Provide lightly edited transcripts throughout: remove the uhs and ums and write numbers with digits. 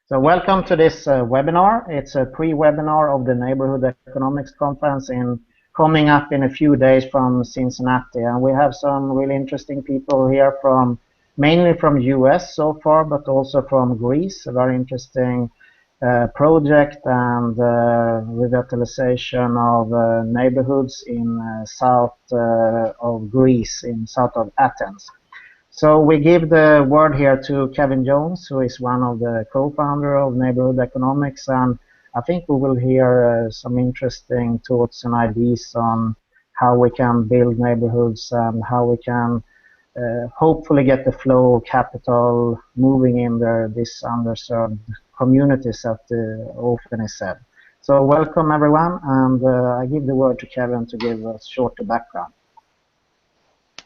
So welcome to this webinar. It's a pre-webinar of the Neighborhood Economics Conference coming up in a few days from Cincinnati. And we have some really interesting people here mainly from US so far, but also from Greece, a very interesting project and revitalization of neighborhoods in south of Greece, in south of Athens. So we give the word here to Kevin Jones, who is one of the co-founder of Neighborhood Economics, and I think we will hear some interesting thoughts and ideas on how we can build neighborhoods and how we can hopefully get the flow of capital moving in these underserved communities, as often is said. So welcome everyone, and I give the word to Kevin to give us short background.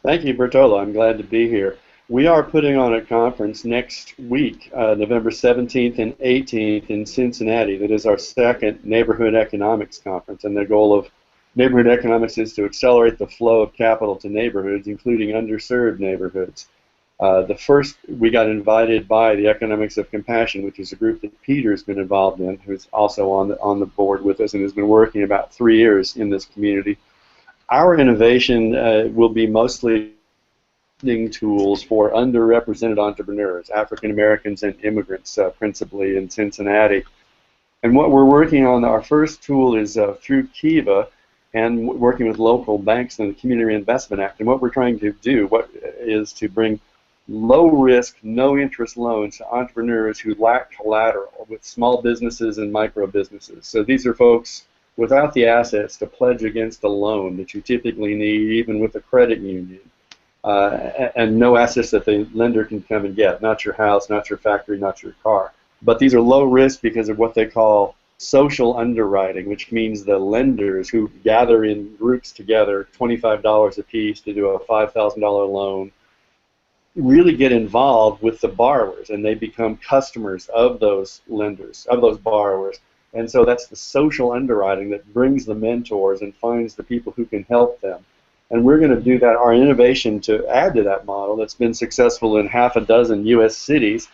Thank you, Bert-Ola. I'm glad to be here. We are putting on a conference next week, November 17th and 18th in Cincinnati. That is our second Neighborhood Economics Conference, and the goal of Neighborhood Economics is to accelerate the flow of capital to neighborhoods, including underserved neighborhoods. We got invited by the Economics of Compassion, which is a group that Peter's been involved in, who's also on the board with us and has been working about 3 years in this community. Our innovation will be mostly tools for underrepresented entrepreneurs, African Americans and immigrants, principally in Cincinnati. And what we're working on, our first tool is through Kiva and working with local banks and the Community Reinvestment Act. And what we're trying to do is to bring low-risk, no-interest loans to entrepreneurs who lack collateral with small businesses and micro businesses. So these are folks without the assets to pledge against a loan that you typically need even with a credit union, and no assets that the lender can come and get, not your house, not your factory, not your car. But these are low risk because of what they call social underwriting, which means the lenders who gather in groups together, $25 a piece to do a $5,000 loan, really get involved with the borrowers, and they become customers of those lenders, of those borrowers. And so that's the social underwriting that brings the mentors and finds the people who can help them. And we're going to do that, our innovation to add to that model that's been successful in half a dozen U.S. cities,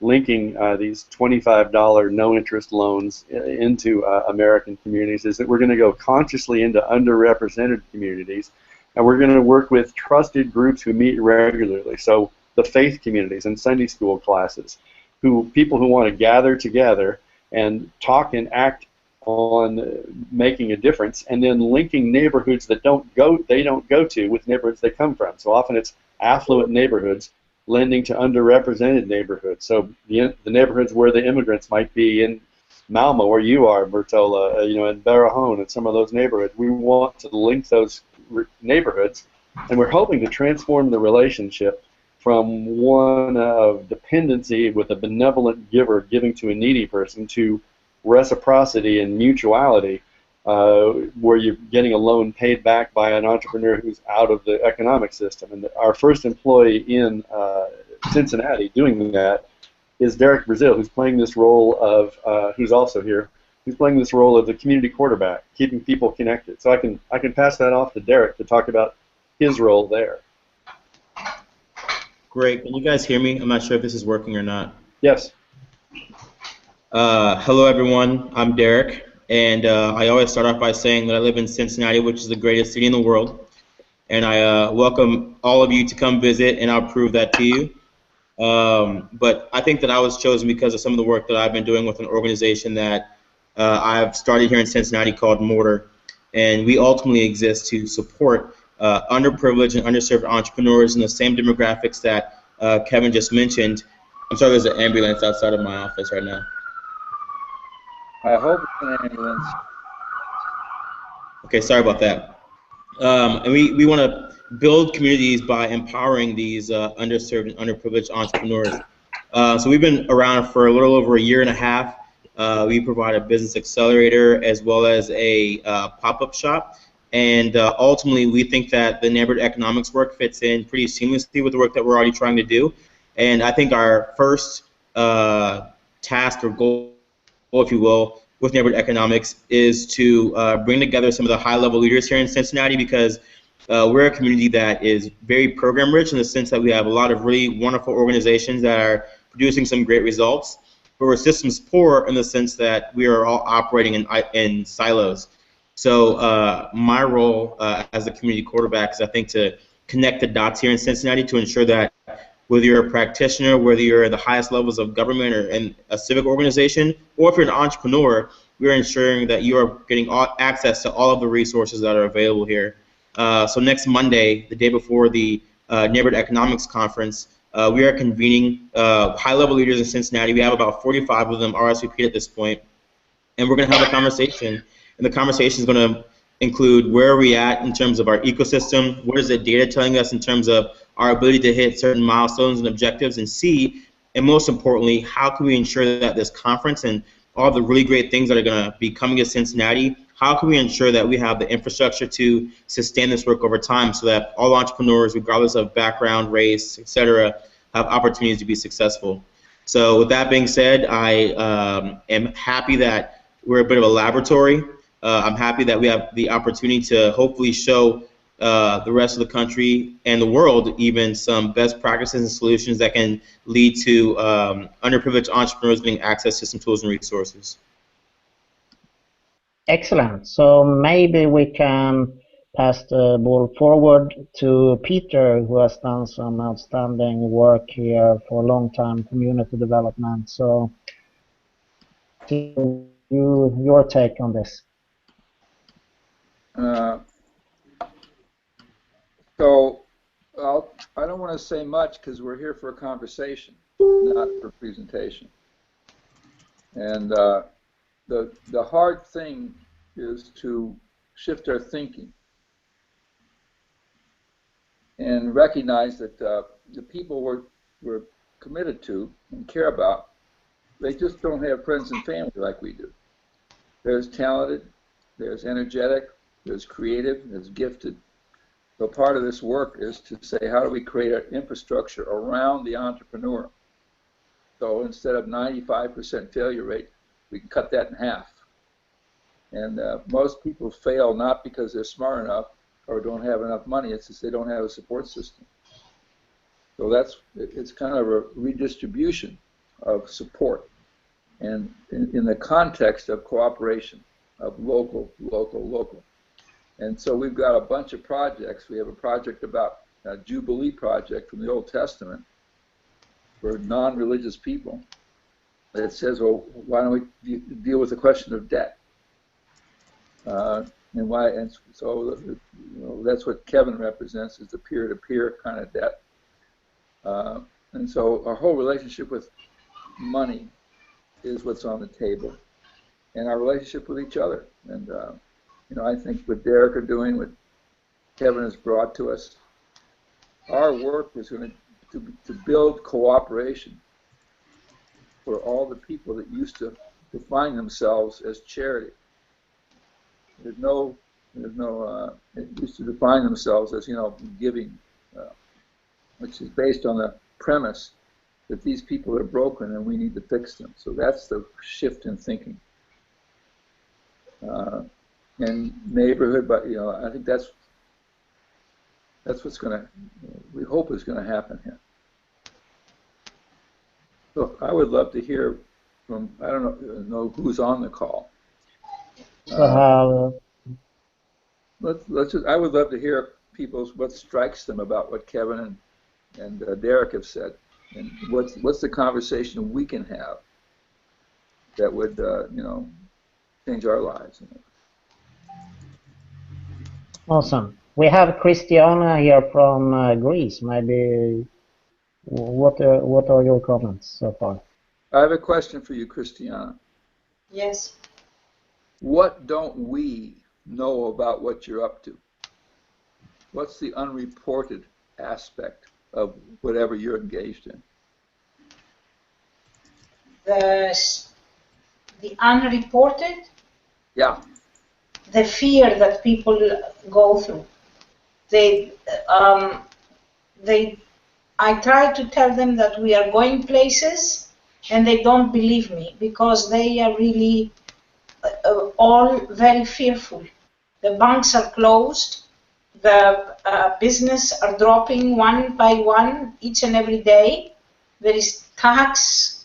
linking these $25 no-interest loans into American communities, is that we're going to go consciously into underrepresented communities, and we're going to work with trusted groups who meet regularly. So the faith communities and Sunday school classes, people who want to gather together and talk and act on making a difference, and then linking neighborhoods that they don't go to with neighborhoods they come from. So often it's affluent neighborhoods lending to underrepresented neighborhoods. So the neighborhoods where the immigrants might be in Malmo, where you are, Bert-Ola, in Barahone, and some of those neighborhoods, we want to link those neighborhoods, and we're hoping to transform the relationship from one of dependency with a benevolent giver giving to a needy person to reciprocity and mutuality, where you're getting a loan paid back by an entrepreneur who's out of the economic system. And our first employee in Cincinnati doing that is Derek Brazil, who's playing this role of, who's also here, who's playing this role of the community quarterback, keeping people connected. So I can pass that off to Derek to talk about his role there. Great. Can you guys hear me? I'm not sure if this is working or not. Yes. Hello, everyone. I'm Derek, and I always start off by saying that I live in Cincinnati, which is the greatest city in the world, and I welcome all of you to come visit, and I'll prove that to you. But I think that I was chosen because of some of the work that I've been doing with an organization that I've started here in Cincinnati called Mortar, and we ultimately exist to support underprivileged and underserved entrepreneurs in the same demographics that Kevin just mentioned. I'm sorry, there's an ambulance outside of my office right now. I hope it's an ambulance. Okay, sorry about that. And we want to build communities by empowering these underserved and underprivileged entrepreneurs. So we've been around for a little over a year and a half. We provide a business accelerator as well as a pop-up shop. And ultimately, we think that the neighborhood economics work fits in pretty seamlessly with the work that we're already trying to do. And I think our first task or goal, if you will, with neighborhood economics is to bring together some of the high-level leaders here in Cincinnati, because we're a community that is very program-rich in the sense that we have a lot of really wonderful organizations that are producing some great results. but we're systems poor in the sense that we are all operating in silos. So my role as the community quarterback is, I think, to connect the dots here in Cincinnati to ensure that whether you're a practitioner, whether you're at the highest levels of government or in a civic organization, or if you're an entrepreneur, we're ensuring that you are getting access to all of the resources that are available here. So next Monday, the day before the Neighborhood Economics Conference, we are convening high-level leaders in Cincinnati. We have about 45 of them RSVP'd at this point, and we're going to have a conversation. And the conversation is going to include where are we at in terms of our ecosystem, what is the data telling us in terms of our ability to hit certain milestones and objectives, and C, and most importantly, how can we ensure that this conference and all the really great things that are going to be coming to Cincinnati, how can we ensure that we have the infrastructure to sustain this work over time so that all entrepreneurs, regardless of background, race, et cetera, have opportunities to be successful. So with that being said, I am happy that we're a bit of a laboratory. I'm happy that we have the opportunity to hopefully show the rest of the country and the world even some best practices and solutions that can lead to underprivileged entrepreneurs getting access to some tools and resources. Excellent. So maybe we can pass the ball forward to Peter, who has done some outstanding work here for a long time, community development. So your take on this. I don't want to say much because we're here for a conversation, not for a presentation. And the hard thing is to shift our thinking and recognize that the people we're committed to and care about, they just don't have friends and family like we do. There's talented, there's energetic, there's creative, there's gifted. So part of this work is to say, how do we create an infrastructure around the entrepreneur? So instead of 95% failure rate, we can cut that in half. And most people fail not because they're smart enough or don't have enough money, it's just they don't have a support system. So it's kind of a redistribution of support, and in the context of cooperation, of local. And so we've got a bunch of projects. We have a project about a Jubilee project from the Old Testament for non-religious people that says, well, why don't we deal with the question of debt? And so that's what Kevin represents, is the peer-to-peer kind of debt. And so our whole relationship with money is what's on the table, and our relationship with each other. And I think what Derek are doing, what Kevin has brought to us, our work is going to build cooperation for all the people that used to define themselves as charity. It used to define themselves as, giving, which is based on the premise that these people are broken and we need to fix them. So that's the shift in thinking. And neighborhood, but I think that's what's going to, we hope is going to happen here. So I would love to hear from, I don't know who's on the call. I would love to hear what strikes them about what Kevin and Derek have said, and what's the conversation we can have that would change our lives. Awesome. We have Christiana here from Greece. Maybe what are your comments so far? I have a question for you, Christiana. Yes. What don't we know about what you're up to? What's the unreported aspect of whatever you're engaged in? The unreported? Yeah. The fear that people go through. I try to tell them that we are going places, and they don't believe me because they are really all very fearful. The banks are closed, the business are dropping one by one each and every day. There is tax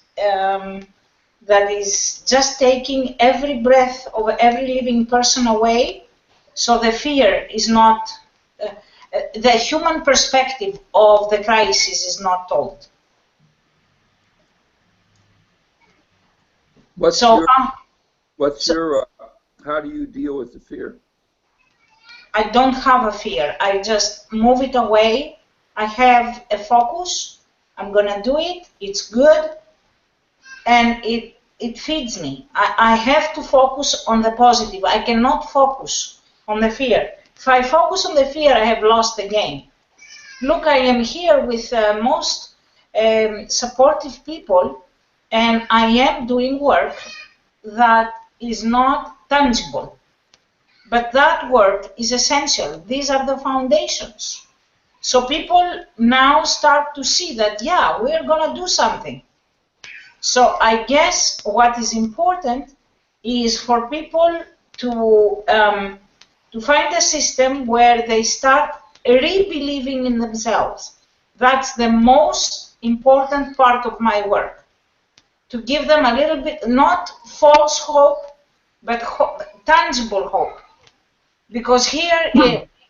that is just taking every breath of every living person away. So the fear is not, the human perspective of the crisis is not told. What's So your how do you deal with the fear? I don't have a fear. I just move it away. I have a focus. I'm gonna do it. It's good, and it feeds me. I have to focus on the positive. I cannot focus on the fear. If I focus on the fear, I have lost the game. Look, I am here with most supportive people, and I am doing work that is not tangible. But that work is essential. These are the foundations. So people now start to see that, yeah, we're going to do something. So I guess what is important is for people to find a system where they start re-believing in themselves. That's the most important part of my work. To give them a little bit, not false hope, but tangible hope. Because here,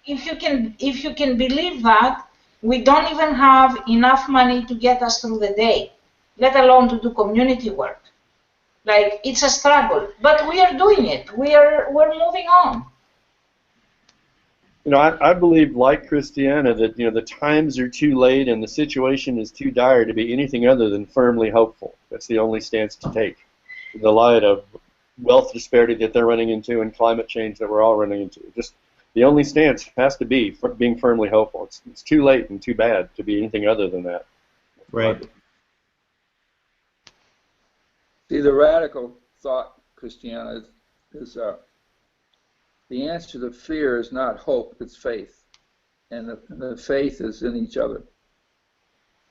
if you can believe that, we don't even have enough money to get us through the day, let alone to do community work. Like, it's a struggle, but we are doing it. We're moving on. You know, I believe, like Christiana, that the times are too late and the situation is too dire to be anything other than firmly hopeful. That's the only stance to take in the light of wealth disparity that they're running into and climate change that we're all running into. Just the only stance has to be for being firmly hopeful. It's too late and too bad to be anything other than that. Right. See, the radical thought, Christiana, is the answer to fear is not hope, it's faith. And the faith is in each other.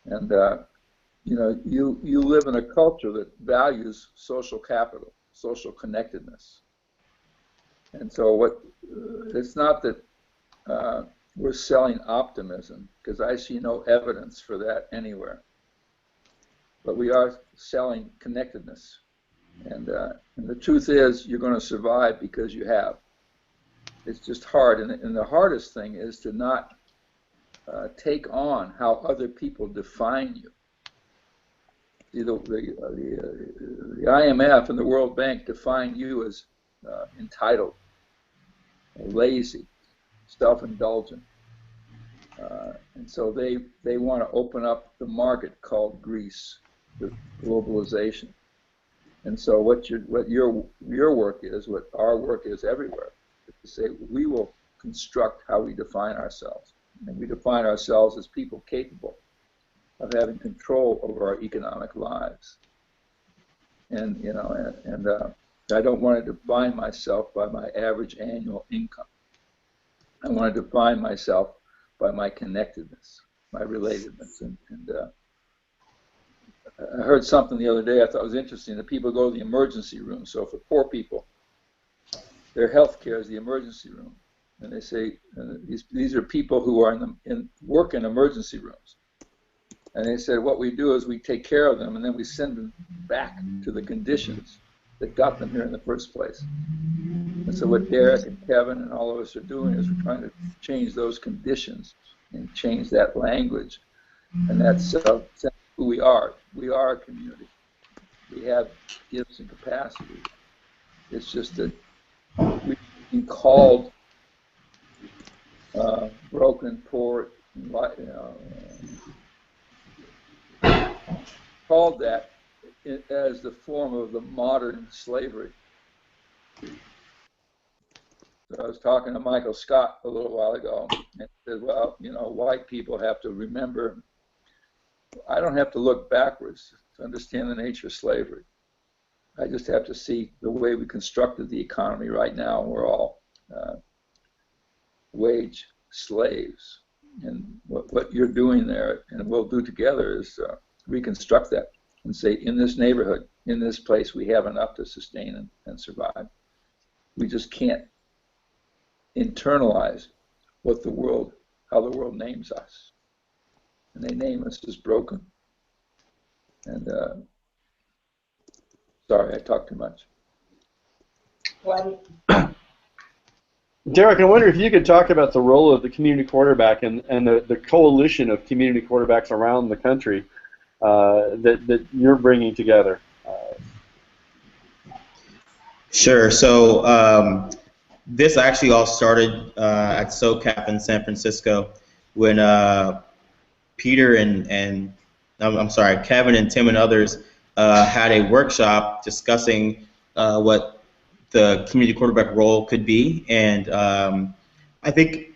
And, you live in a culture that values social capital, social connectedness. And so it's not that we're selling optimism, because I see no evidence for that anywhere. But we are selling connectedness. And the truth is, you're going to survive because you have. It's just hard. And the hardest thing is to not take on how other people define you. See, the IMF and the World Bank define you as entitled, lazy, self-indulgent. And so they want to open up the market called Greece, the globalization. And so what your work is, what our work is everywhere, is to say we will construct how we define ourselves. And we define ourselves as people capable of having control over our economic lives. And I don't want to define myself by my average annual income. I want to define myself by my connectedness, my relatedness. And I heard something the other day I thought was interesting, that people go to the emergency room. So for poor people, their health care is the emergency room. And they say, these are people who are work in emergency rooms. And they said, what we do is we take care of them and then we send them back to the conditions that got them here in the first place. And so what Derek and Kevin and all of us are doing is we're trying to change those conditions and change that language. And that's who we are. We are a community. We have gifts and capacity. It's just that we've been called broken, poor, called that as the form of the modern slavery. So I was talking to Michael Scott a little while ago, and he said, well, white people have to remember, I don't have to look backwards to understand the nature of slavery. I just have to see the way we constructed the economy right now. We're all wage slaves. And what you're doing there, and we'll do together, is reconstruct that and say, in this neighborhood, in this place, we have enough to sustain and survive. We just can't internalize how the world names us. And they name us as broken. And Sorry, I talked too much. Well, Derek, I wonder if you could talk about the role of the community quarterback and the coalition of community quarterbacks around the country that you're bringing together. Sure. So this actually all started at SoCap in San Francisco when Peter and I'm sorry, Kevin and Tim and others had a workshop discussing what the community quarterback role could be, and I think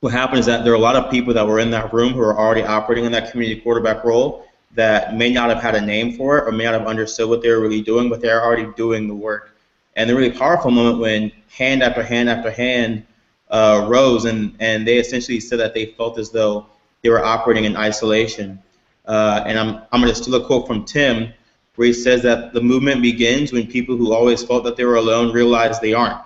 what happened is that there are a lot of people that were in that room who are already operating in that community quarterback role that may not have had a name for it or may not have understood what they were really doing, but they're already doing the work. And the really powerful moment when hand after hand after hand rose, and they essentially said that they felt as though they were operating in isolation. And I'm going to steal a quote from Tim, where he says that the movement begins when people who always felt that they were alone realize they aren't.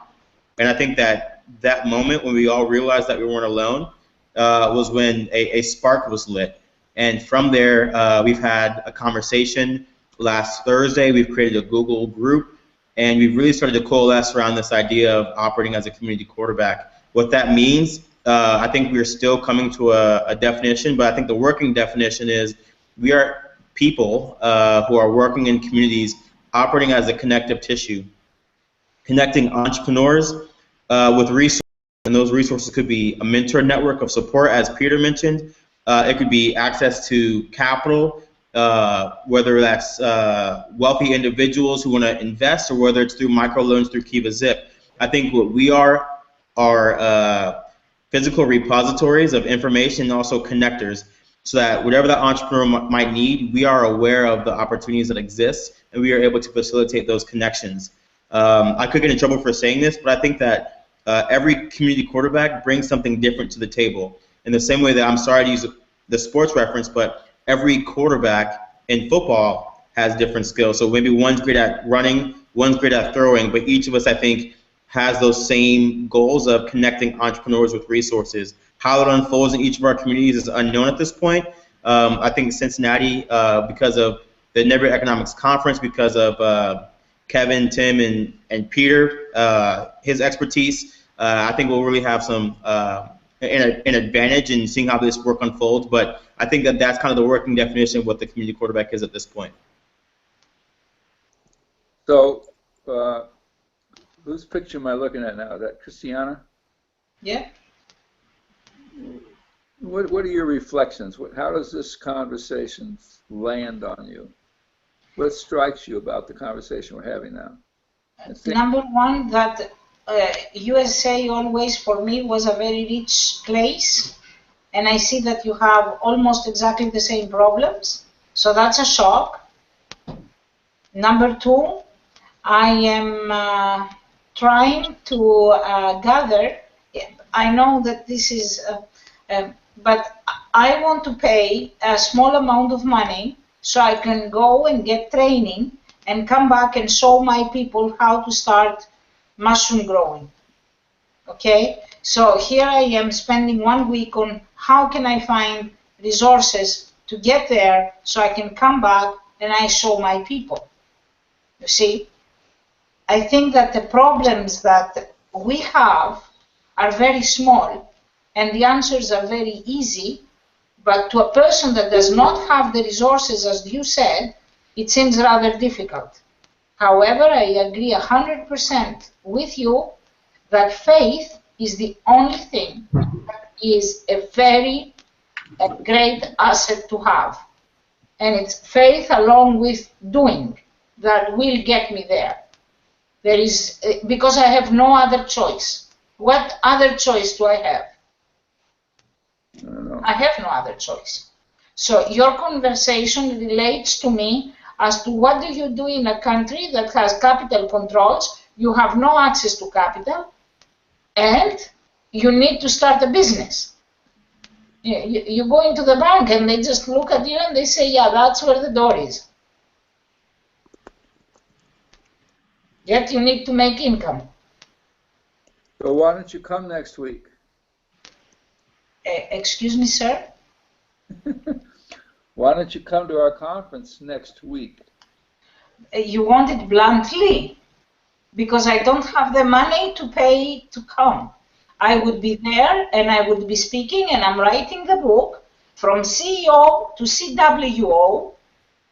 And I think that that moment when we all realized that we weren't alone was when a spark was lit. And from there, we've had a conversation. Last Thursday, we've created a Google group, and we've really started to coalesce around this idea of operating as a community quarterback. What that means, I think we're still coming to a definition, but I think the working definition is we are people who are working in communities operating as a connective tissue, connecting entrepreneurs with resources, and those resources could be a mentor network of support, as Peter mentioned. It could be access to capital, whether that's wealthy individuals who want to invest, or whether it's through microloans through Kiva Zip. I think what we are physical repositories of information and also connectors, so that whatever that entrepreneur might need, we are aware of the opportunities that exist, and we are able to facilitate those connections. I could get in trouble for saying this, but I think that every community quarterback brings something different to the table. In the same way that, I'm sorry to use the sports reference, but every quarterback in football has different skills. So maybe one's great at running, one's great at throwing, but each of us, I think, has those same goals of connecting entrepreneurs with resources. How it unfolds in each of our communities is unknown at this point. I think Cincinnati, because of the Neighborhood Economics Conference, because of Kevin, Tim, and Peter, his expertise, I think we'll really have some an advantage in seeing how this work unfolds. But I think that that's kind of the working definition of what the community quarterback is at this point. So, whose picture am I looking at now? Is that Christiana? yeah. What are your reflections? How does this conversation land on you? What strikes you about the conversation we're having now? Number one, that USA always for me was a very rich place, and I see that you have almost exactly the same problems, so that's a shock. Number two, I am trying to gather. I know that this is, but I want to pay a small amount of money so I can go and get training and come back and show my people how to start mushroom growing. Okay, so here I am spending 1 week on how can I find resources to get there so I can come back and I show my people. You see, I think that the problems that we have are very small and the answers are very easy, but to a person that does not have the resources, as you said, it seems rather difficult. However, I agree 100% with you that faith is the only thing that is a very great asset to have. And it's faith along with doing that will get me there. There is, because I have no other choice. What other choice do I have? I have no other choice. So your conversation relates to me as to what do you do in a country that has capital controls, you have no access to capital, and you need to start a business. You go into the bank and they just look at you and they say, yeah, that's where the door is. Yet you need to make income. So why don't you come next week? Excuse me, sir? Why don't you come to our conference next week? You want it bluntly? Because I don't have the money to pay to come. I would be there and I would be speaking, and I'm writing the book from CEO to CWO,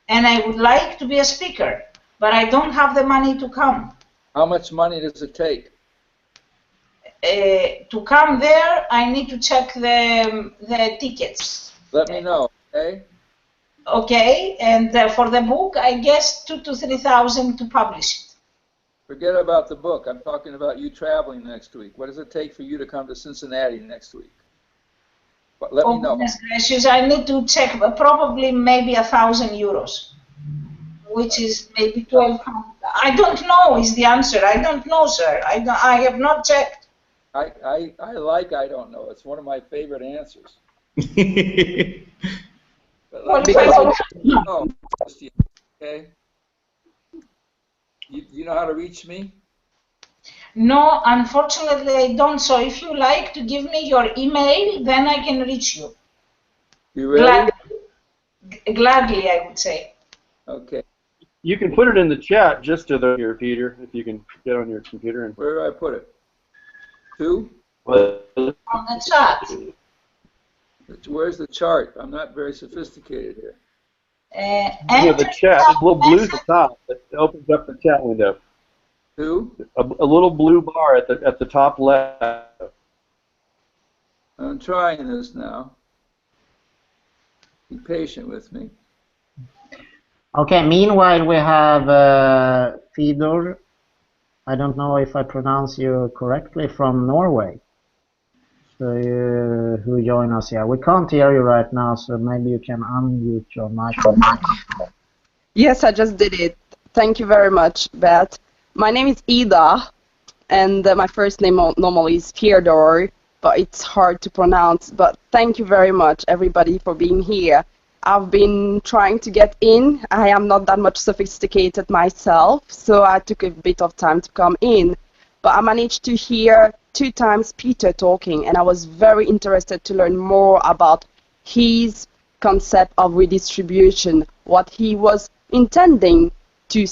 and I would like to be a speaker, but I don't have the money to come. How much money does it take? To come there, I need to check the tickets. Let me know, okay? Okay, and for the book, I guess 2,000 to 3,000 to publish it. Forget about the book. I'm talking about you traveling next week. What does it take for you to come to Cincinnati next week? But let me know. Goodness gracious, I need to check, probably maybe 1,000 euros, which is maybe 1,200. I don't know is the answer. I don't know, sir. I have not checked. I don't know. It's one of my favorite answers. But Well, know, okay? You know how to reach me? No, unfortunately I don't. So if you like to give me your email, then I can reach you. You ready? Gladly, I would say. Okay. You can put it in the chat just to the here, Peter, if you can get on your computer. And Where do I put it? Two? On the chat. Where's the chart? I'm not very sophisticated here. The chat, the little blue at the top that opens up the chat window. Two? A little blue bar at the top left. I'm trying this now. Be patient with me. Okay, meanwhile we have Fidor, I don't know if I pronounce you correctly, from Norway. So who join us here. We can't hear you right now, so maybe you can unmute your microphone. Yes, I just did it. Thank you very much, Beth. My name is Ida, and my first name normally is Fyodor, but it's hard to pronounce. But thank you very much, everybody, for being here. I've been trying to get in. I am not that much sophisticated myself, so I took a bit of time to come in. But I managed to hear 2 times Peter talking, and I was very interested to learn more about his concept of redistribution, what he was intending to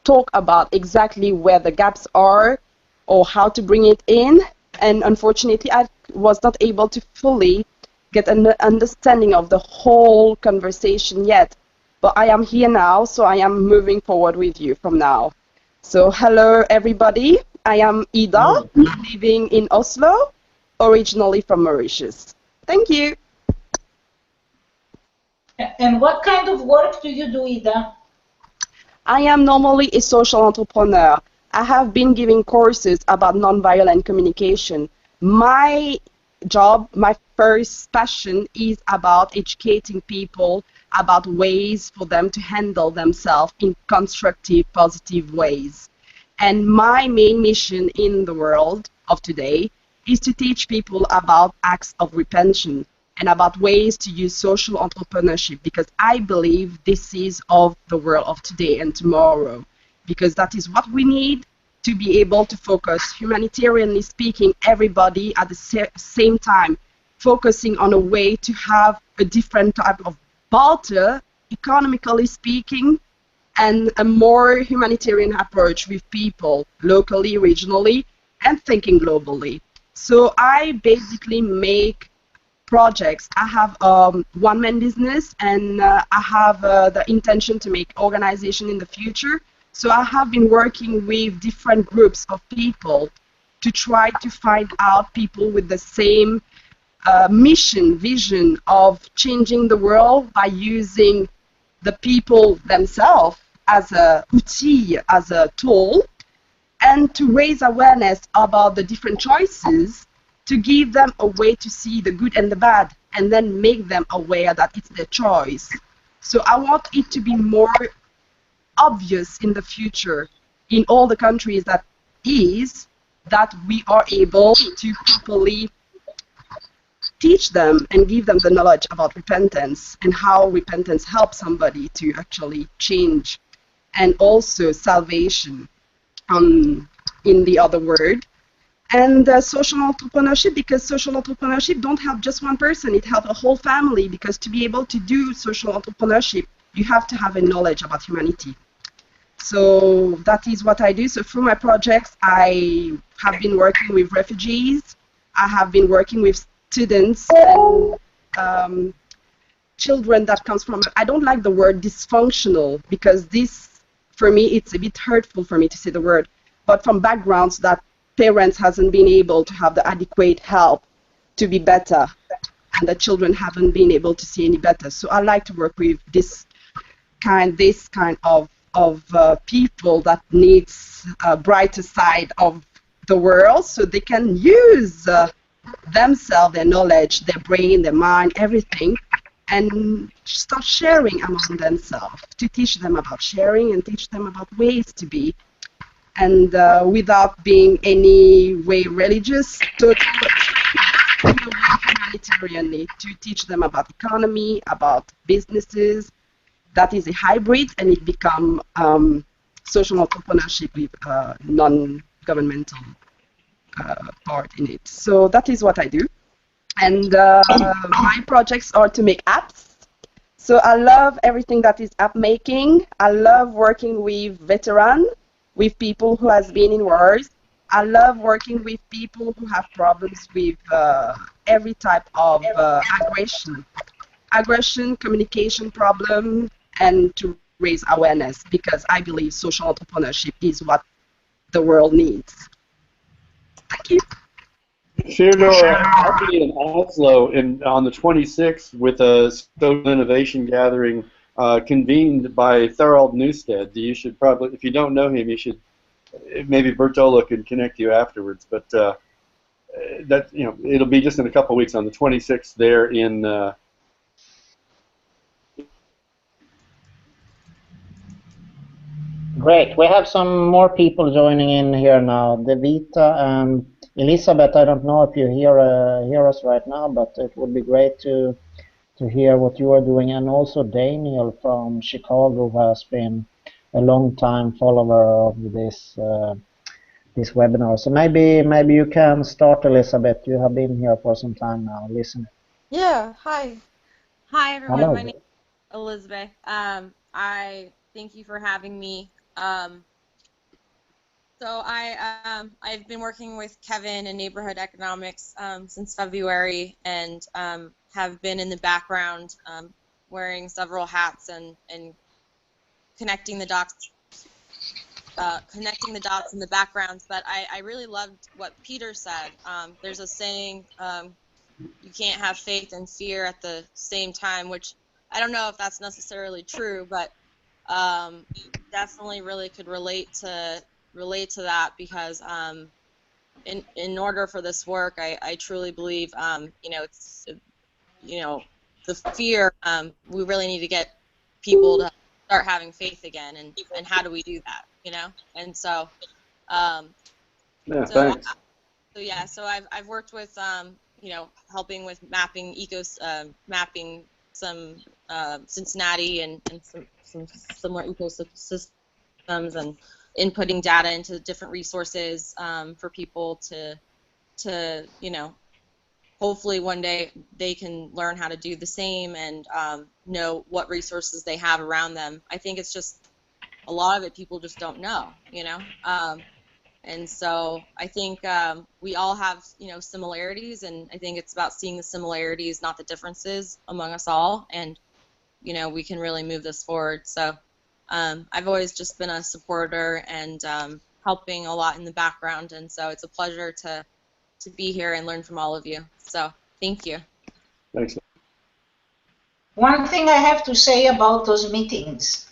talk about, exactly where the gaps are or how to bring it in. And unfortunately, I was not able to fully get an understanding of the whole conversation yet. But I am here now, so I am moving forward with you from now. So hello, everybody. I am Ida, living in Oslo, originally from Mauritius. Thank you. And what kind of work do you do, Ida? I am normally a social entrepreneur. I have been giving courses about nonviolent communication. My job, my first passion is about educating people about ways for them to handle themselves in constructive, positive ways. And my main mission in the world of today is to teach people about acts of repentance and about ways to use social entrepreneurship, because I believe this is of the world of today and tomorrow, because that is what we need to be able to focus, humanitarianly speaking, everybody at the same time, focusing on a way to have a different type of barter, economically speaking, and a more humanitarian approach with people locally, regionally, and thinking globally. So I basically make projects. I have a one-man business, and I have the intention to make organization in the future. So I have been working with different groups of people to try to find out people with the same mission, vision of changing the world by using the people themselves as a outil, as a tool, and to raise awareness about the different choices, to give them a way to see the good and the bad, and then make them aware that it's their choice. So I want it to be more obvious in the future in all the countries that we are able to properly teach them and give them the knowledge about repentance and how repentance helps somebody to actually change, and also salvation in the other word. And social entrepreneurship, because social entrepreneurship don't help just one person, it helps a whole family, because to be able to do social entrepreneurship, you have to have a knowledge about humanity. So that is what I do. So through my projects, I have been working with refugees. I have been working with students and children that comes from, I don't like the word dysfunctional, because this, for me, it's a bit hurtful for me to say the word, but from backgrounds that parents hasn't been able to have the adequate help to be better, and the children haven't been able to see any better. So I like to work with this kind of people that needs a brighter side of the world, so they can use themselves, their knowledge, their brain, their mind, everything, and start sharing among themselves, to teach them about sharing and teach them about ways to be, and without being any way religious, totally humanitarianly, to teach them about economy, about businesses. That is a hybrid, and it become social entrepreneurship with non-governmental part in it. So that is what I do. And my projects are to make apps. So I love everything that is app making. I love working with veterans, with people who has been in wars. I love working with people who have problems with every type of aggression, communication problem, and to raise awareness, because I believe social entrepreneurship is what the world needs. Thank you. Theodore, I'll be in Oslo on the 26th with a social innovation gathering convened by Thorold Newstead. You should probably, if you don't know him, you should, maybe Bert-Ola can connect you afterwards. But that, you know, it'll be just in a couple of weeks on the 26th there in. Great. We have some more people joining in here now. Devita and Elizabeth, I don't know if you hear us right now, but it would be great to hear what you are doing. And also Daniel from Chicago, who has been a long time follower of this this webinar. So maybe you can start, Elizabeth. You have been here for some time now. Listen. Yeah, hi. Hi everyone, Hello. my name is Elizabeth. I thank you for having me. So I've been working with Kevin in neighborhood economics since February, and have been in the background wearing several hats and connecting the dots in the background. But I really loved what Peter said. There's a saying, you can't have faith and fear at the same time, which I don't know if that's necessarily true, but definitely really could relate to that, because in order for this work, I truly believe it's the fear, we really need to get people to start having faith again, and how do we do that, and so Yeah, so thanks. so I've worked with helping with mapping mapping some Cincinnati and some similar ecosystems, and inputting data into different resources for people to hopefully one day they can learn how to do the same, and know what resources they have around them. I think it's just a lot of it people just don't know, and so I think we all have similarities, and I think it's about seeing the similarities, not the differences, among us all, and we can really move this forward. So I've always just been a supporter and helping a lot in the background, and so it's a pleasure to be here and learn from all of you. So thank you. Thanks. One thing I have to say about those meetings,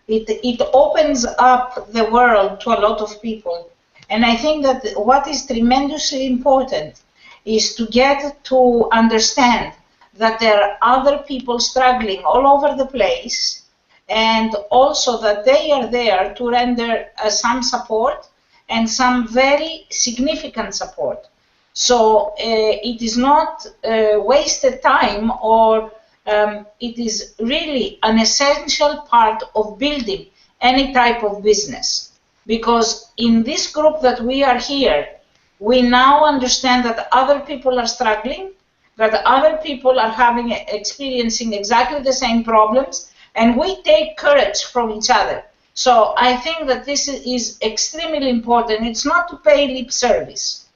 it opens up the world to a lot of people. And I think that what is tremendously important is to get to understand that there are other people struggling all over the place, and also that they are there to render some support, and some very significant support. So it is not wasted time, or it is really an essential part of building any type of business. Because in this group that we are here, we now understand that other people are struggling, that other people are experiencing exactly the same problems, and we take courage from each other. So I think that this is extremely important. It's not to pay lip service,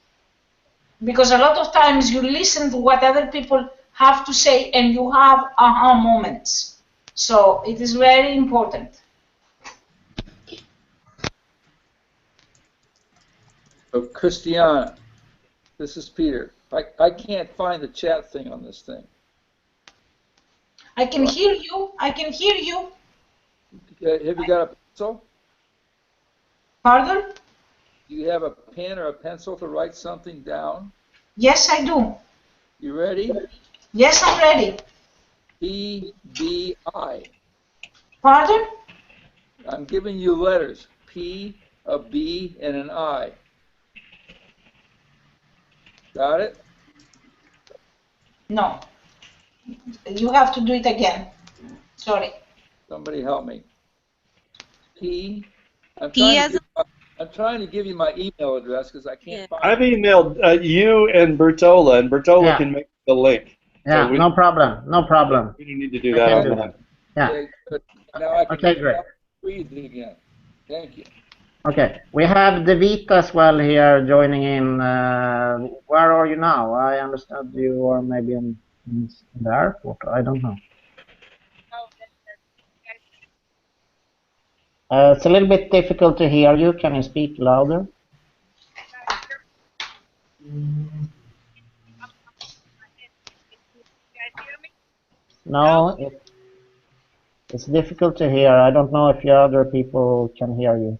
because a lot of times you listen to what other people have to say and you have aha moments. So it is very important. So Christiana, this is Peter. I can't find the chat thing on this thing. I can hear you. I can hear you. Have you got a pencil? Pardon? Do you have a pen or a pencil to write something down? Yes, I do. You ready? Yes, I'm ready. PBI. Pardon? I'm giving you letters. P, a B, and an I. Got it? No. You have to do it again. Sorry. Somebody help me. P. I'm P as trying to give you my email address because I can't find I've it. emailed you and Bert-Ola, and Bert-Ola Yeah. can make the link. Yeah, So we, no problem. No problem. we don't need to do I that can on do that. Yeah. Okay, good. Now I can Okay, great. breathe again. Thank you. Okay. We have Devita as well here joining in. Where are you now? I understand you are maybe in the airport. I don't know. It's a little bit difficult to hear you. Can you speak louder? No, it's difficult to hear. I don't know if the other people can hear you.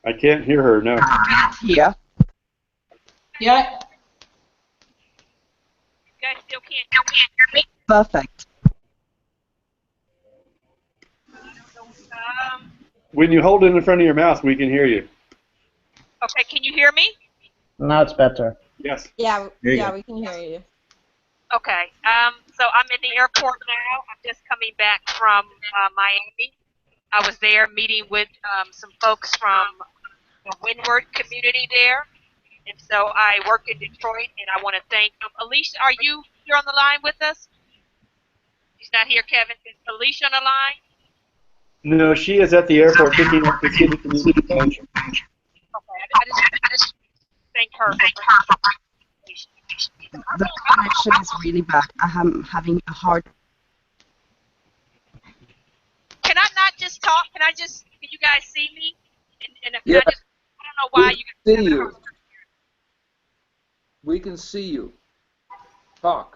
I can't hear her, no. Here. Yeah. You guys still can't hear me? Perfect. When you hold it in front of your mouth, we can hear you. Okay, can you hear me? Now it's better. Yes. Yeah, There you yeah, go. we can hear you. Okay, so I'm in the airport now. I'm just coming back from Miami. I was there meeting with some folks from the Windward community there. And so I work in Detroit, and I want to thank Alicia. Are you here on the line with us? She's not here, Kevin. Is Alicia on the line? No, she is at the airport picking up the City Community Function. Okay, I just thank her for participation. The connection is really bad. I am having a hard. Can I not just talk? Can you guys see me? And can Yeah, I just, I don't know why we you can guys see have you. We can see you. Talk.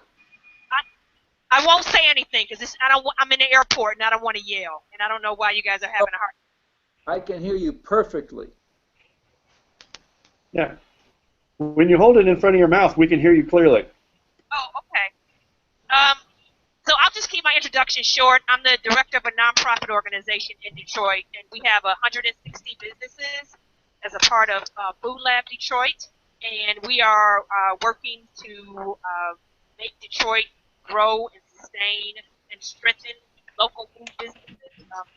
I won't say anything because I'm in the airport and I don't want to yell. And I don't know why you guys are having a hard I can hear you perfectly. Yeah. When you hold it in front of your mouth, we can hear you clearly. Oh, okay. So I'll just keep my introduction short. I'm the director of a nonprofit organization in Detroit, and we have 160 businesses as a part of Food Lab Detroit, and we are working to make Detroit grow and sustain and strengthen local food businesses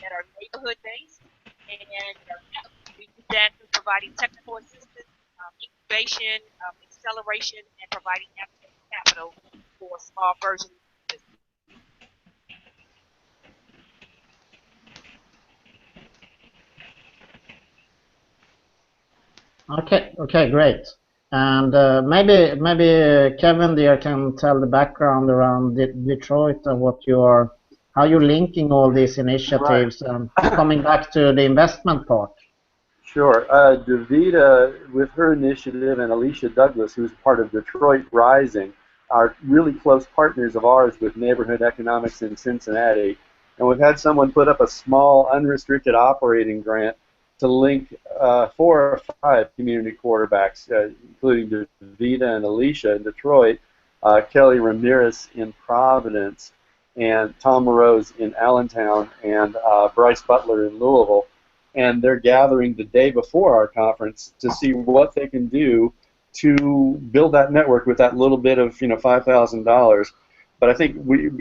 that are neighborhood-based, and we do that through providing technical assistance, incubation, acceleration, and providing access to capital for small versions. Okay, great. And maybe Kevin there can tell the background around Detroit and how you're linking all these initiatives and coming back to the investment part. Sure. Davida, with her initiative, and Alicia Douglas, who's part of Detroit Rising, are really close partners of ours with neighborhood economics in Cincinnati. And we've had someone put up a small unrestricted operating grant to link 4 or 5 community quarterbacks, including Davida and Alicia in Detroit, Kelly Ramirez in Providence, and Tom Rose in Allentown, and Bryce Butler in Louisville. And they're gathering the day before our conference to see what they can do to build that network with that little bit of $5,000. But I think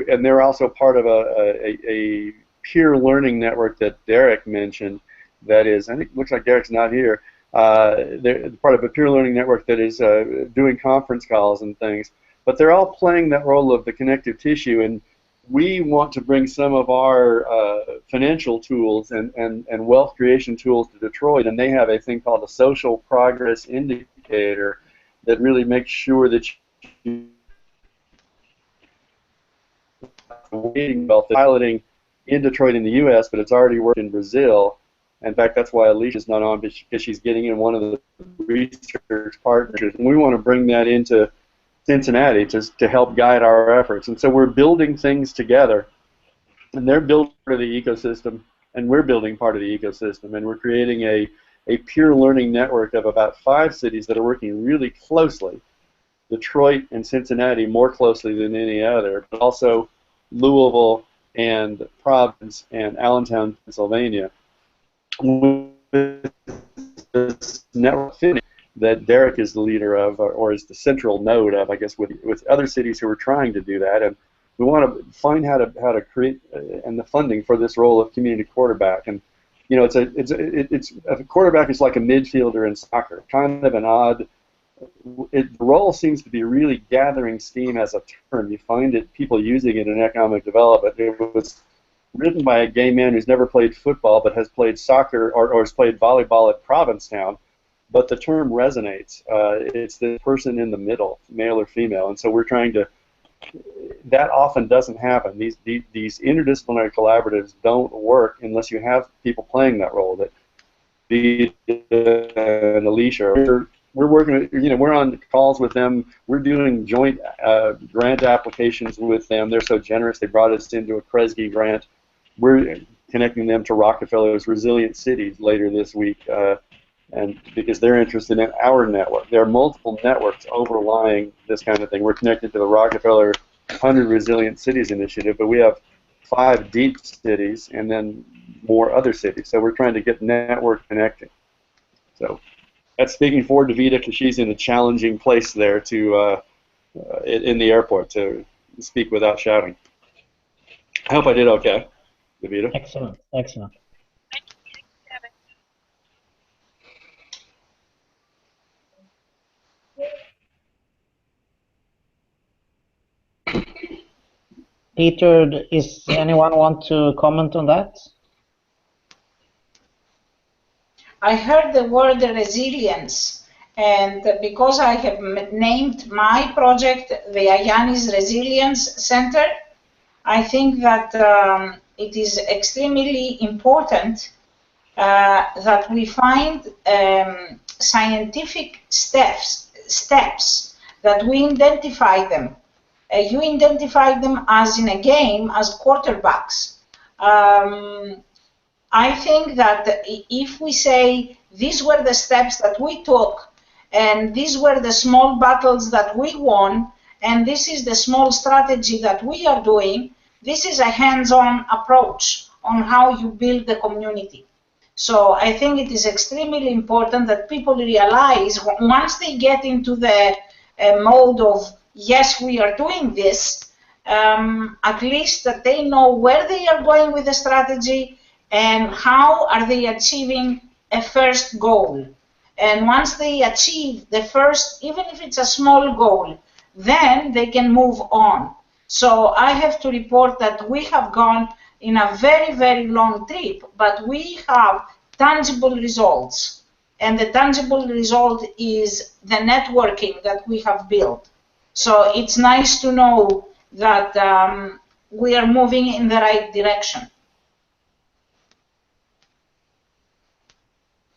and they're also part of a peer learning network that Derek mentioned. That is, I think it looks like Derek's not here. They're part of a peer learning network that is doing conference calls and things. But they're all playing that role of the connective tissue. And we want to bring some of our financial tools and wealth creation tools to Detroit, and they have a thing called a social progress indicator that really makes sure that you waiting wealth piloting in Detroit in the U.S., but it's already worked in Brazil. In fact, that's why Alicia's not on, because she's getting in one of the research partners, and we want to bring that into Cincinnati to help guide our efforts. And so we're building things together, and they're building part of the ecosystem, and we're building part of the ecosystem, and we're creating a peer learning network of about 5 cities that are working really closely, Detroit and Cincinnati more closely than any other, but also Louisville and Providence and Allentown, Pennsylvania, with this network that Derek is the leader of, or is the central node of, I guess, with other cities who are trying to do that. And we want to find how to create and the funding for this role of community quarterback. And you know, a quarterback is like a midfielder in soccer, kind of an odd. The role seems to be really gathering steam as a term. You find people using it in economic development. It was written by a gay man who's never played football but has played soccer or has played volleyball at Provincetown. But the term resonates. It's the person in the middle, male or female, and so we're trying to. That often doesn't happen. These interdisciplinary collaboratives don't work unless you have people playing that role. That and Alicia, we're working. You know, we're on calls with them. We're doing joint grant applications with them. They're so generous. They brought us into a Kresge grant. We're connecting them to Rockefeller's Resilient Cities later this week. And because they're interested in our network. There are multiple networks overlying this kind of thing. We're connected to the Rockefeller 100 Resilient Cities Initiative, but we have 5 deep cities and then more other cities. So we're trying to get network connecting. So that's speaking for Davida, because she's in a challenging place there to in the airport to speak without shouting. I hope I did okay, Davida. Excellent, excellent. Peter, is anyone want to comment on that? I heard the word resilience, and because I have named my project the Ayanis Resilience Center, I think that it is extremely important that we find scientific steps that we identify them. You identify them as in a game as quarterbacks. I think that if we say these were the steps that we took and these were the small battles that we won and this is the small strategy that we are doing, this is a hands-on approach on how you build the community. So I think it is extremely important that people realize once they get into the mode of yes, we are doing this, at least that they know where they are going with the strategy and how are they achieving a first goal. And once they achieve the first, even if it's a small goal, then they can move on. So I have to report that we have gone in a very, very long trip, but we have tangible results. And the tangible result is the networking that we have built. So it's nice to know that we are moving in the right direction.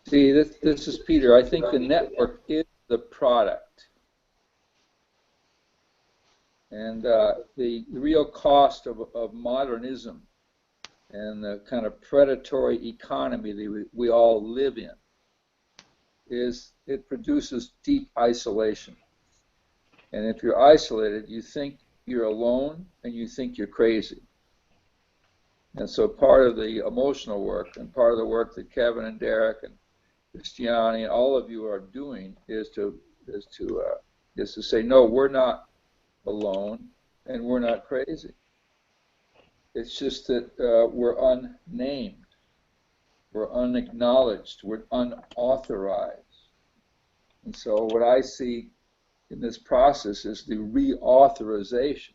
See, this is Peter. I think the network is the product. And the real cost of modernism and the kind of predatory economy that we all live in is it produces deep isolation. And if you're isolated, you think you're alone and you think you're crazy. And so part of the emotional work and part of the work that Kevin and Derek and Christiani and all of you are doing is to say, no, we're not alone and we're not crazy. It's just that we're unnamed, we're unacknowledged, we're unauthorized. And so what I see in this process is the reauthorization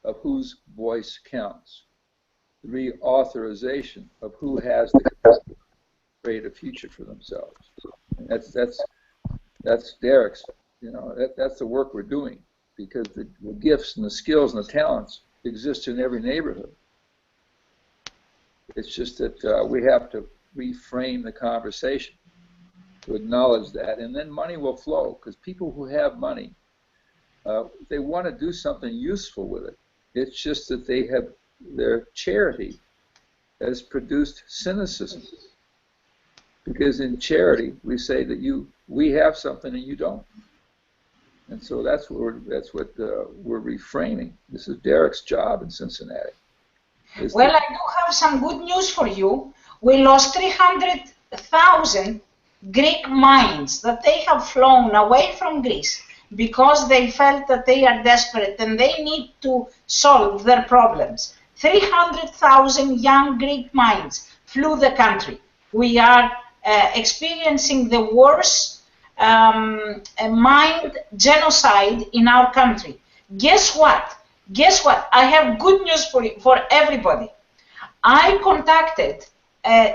of whose voice counts, the reauthorization of who has the capacity to create a future for themselves. And that's Derek's, that's the work we're doing, because the gifts and the skills and the talents exist in every neighborhood. It's just that we have to reframe the conversation to acknowledge that, and then money will flow, because people who have money, they want to do something useful with it. It's just that their charity has produced cynicism, because in charity we say that we have something and you don't, and so that's what we're reframing. This is Derek's job in Cincinnati. Well, I do have some good news for you. We lost 300,000 Greek minds that they have flown away from Greece because they felt that they are desperate and they need to solve their problems. 300,000 young Greek minds flew the country. We are experiencing the worst mind genocide in our country. Guess what? Guess what? I have good news for everybody. I contacted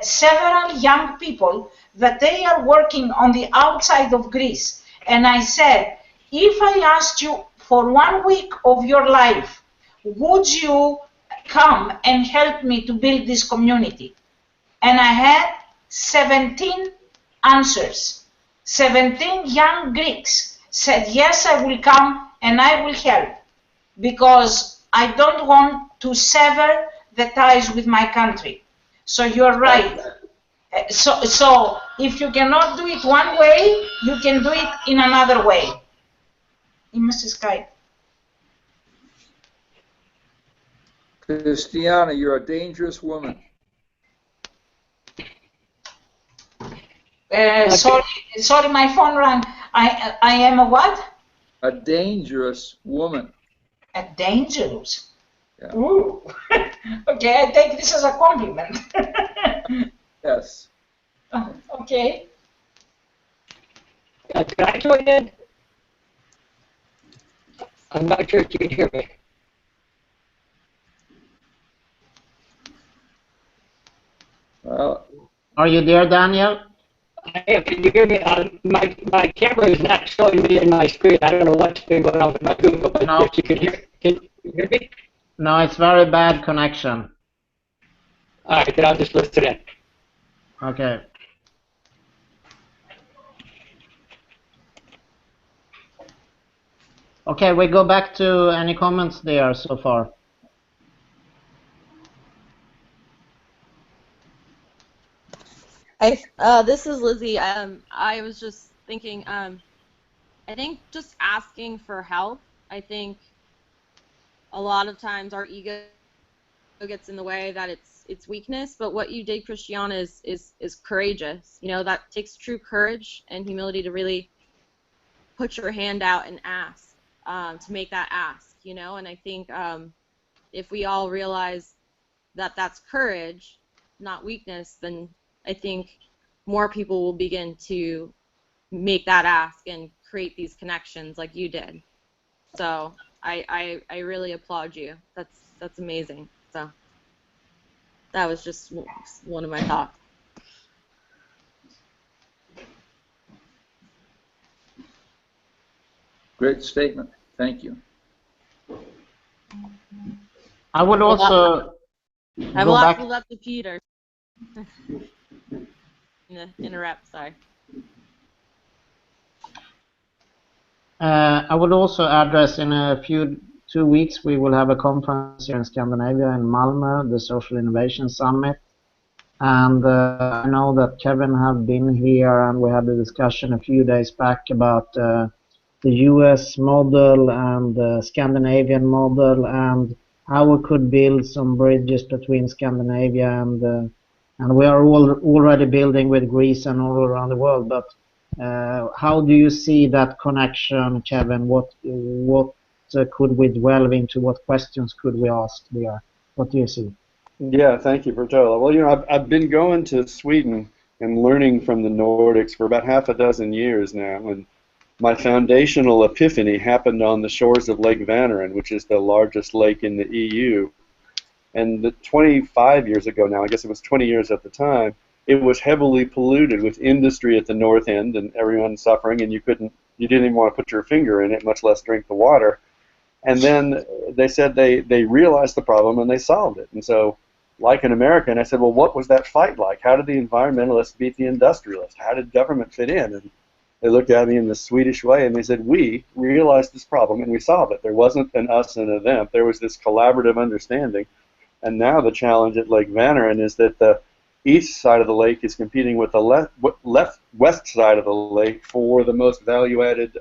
several young people that they are working on the outside of Greece. And I said, if I asked you for 1 week of your life, would you come and help me to build this community? And I had 17 answers. 17 young Greeks said, yes, I will come and I will help, because I don't want to sever the ties with my country. So you're right. So if you cannot do it one way, you can do it in another way. In Mrs. Skype. Christiana, you're a dangerous woman. Sorry, my phone rang. I am a what? A dangerous woman. A dangerous? Yeah. Ooh. Okay, I take this as a compliment. Yes. Okay. Can I join in? I'm not sure if you can hear me. Well, Are you there, Daniel? I am. Can you hear me? My camera is not showing me in my screen. I don't know what's been going on with my Google, but No. if you can hear me? No, it's very bad connection. All right, then I'll just listen in. Okay. Okay, we go back to any comments there so far. This is Lizzie. I was just thinking, I think just asking for help, I think a lot of times our ego gets in the way, that it's weakness, but what you did, Christiana, is courageous. You know, that takes true courage and humility to really put your hand out and ask, to make that ask, you know, and I think if we all realize that that's courage, not weakness, then I think more people will begin to make that ask and create these connections like you did. So I really applaud you. That's amazing. So that was just one of my thoughts. great statement. Thank you. I would also I have a go lot back. to left to Peter. Interrupt, sorry. I would also address in 2 weeks we will have a conference here in Scandinavia in Malmö, the Social Innovation Summit. And I know that Kevin have been here and we had a discussion a few days back about the US model and the Scandinavian model and how we could build some bridges between Scandinavia and we are already building with Greece and all around the world. But how do you see that connection, Kevin? What could we delve into? What questions could we ask there? What do you see? Yeah, thank you, Bert-Ola. Well, you know, I've been going to Sweden and learning from the Nordics for about half a dozen years now, and my foundational epiphany happened on the shores of Lake Vanarin, which is the largest lake in the EU. And 25 years ago now, I guess it was 20 years at the time, it was heavily polluted with industry at the north end, and everyone suffering, and you didn't even want to put your finger in it, much less drink the water. And then they said they realized the problem and they solved it. And so, like an American, I said, well, what was that fight like? How did the environmentalists beat the industrialists? How did government fit in? And they looked at me in the Swedish way and they said, we realized this problem and we solved it. There wasn't an us and a them. There was this collaborative understanding. And now the challenge at Lake Vanarin is that the east side of the lake is competing with the west side of the lake for the most value-added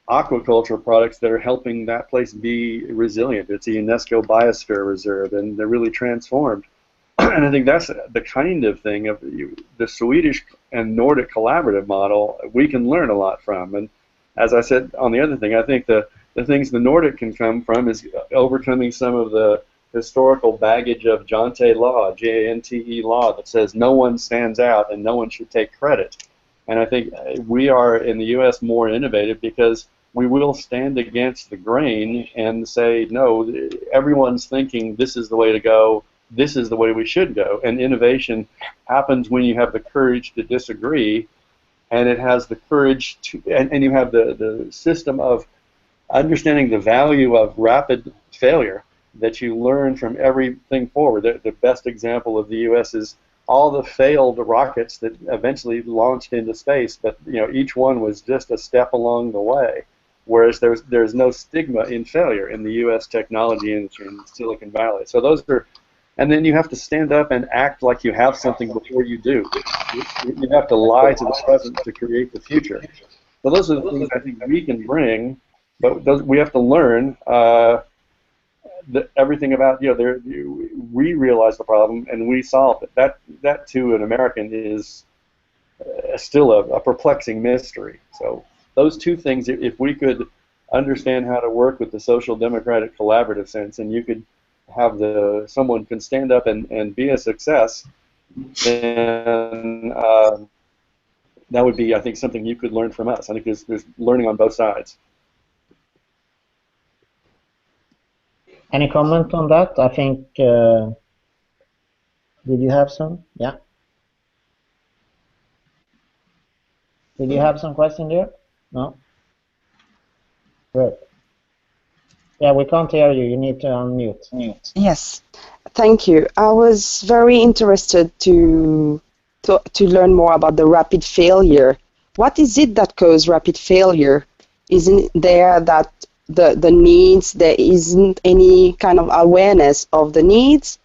aquaculture products that are helping that place be resilient. It's a UNESCO Biosphere Reserve, and they're really transformed. And I think that's the kind of thing of the Swedish and Nordic collaborative model we can learn a lot from. And as I said on the other thing, I think the things the Nordic can come from is overcoming some of the historical baggage of Jante law, Jante law, that says no one stands out and no one should take credit. And I think we are in the U.S. more innovative because we will stand against the grain and say, no, everyone's thinking this is the way to go, this is the way we should go. And innovation happens when you have the courage to disagree, and it has the courage to, and you have the system of understanding the value of rapid failure that you learn from everything forward. The best example of the U.S. is all the failed rockets that eventually launched into space, but each one was just a step along the way. Whereas there's no stigma in failure in the U.S. technology industry in Silicon Valley. So those are, and then you have to stand up and act like you have something before you do. You have to lie to the present to create the future. So those are the things I think we can bring, but we have to learn everything about, we realized the problem and we solved it. That to an American is still a perplexing mystery. So those two things, if we could understand how to work with the social democratic collaborative sense, and you could have someone can stand up and be a success, then that would be, I think, something you could learn from us. I think there's learning on both sides. Any comment on that? I think, did you have some? Yeah. Did you have some question there? No? Great. Yeah, we can't hear you. You need to unmute. Yes, thank you. I was very interested to learn more about the rapid failure. What is it that causes rapid failure? Isn't there that the needs, there isn't any kind of awareness of the needs?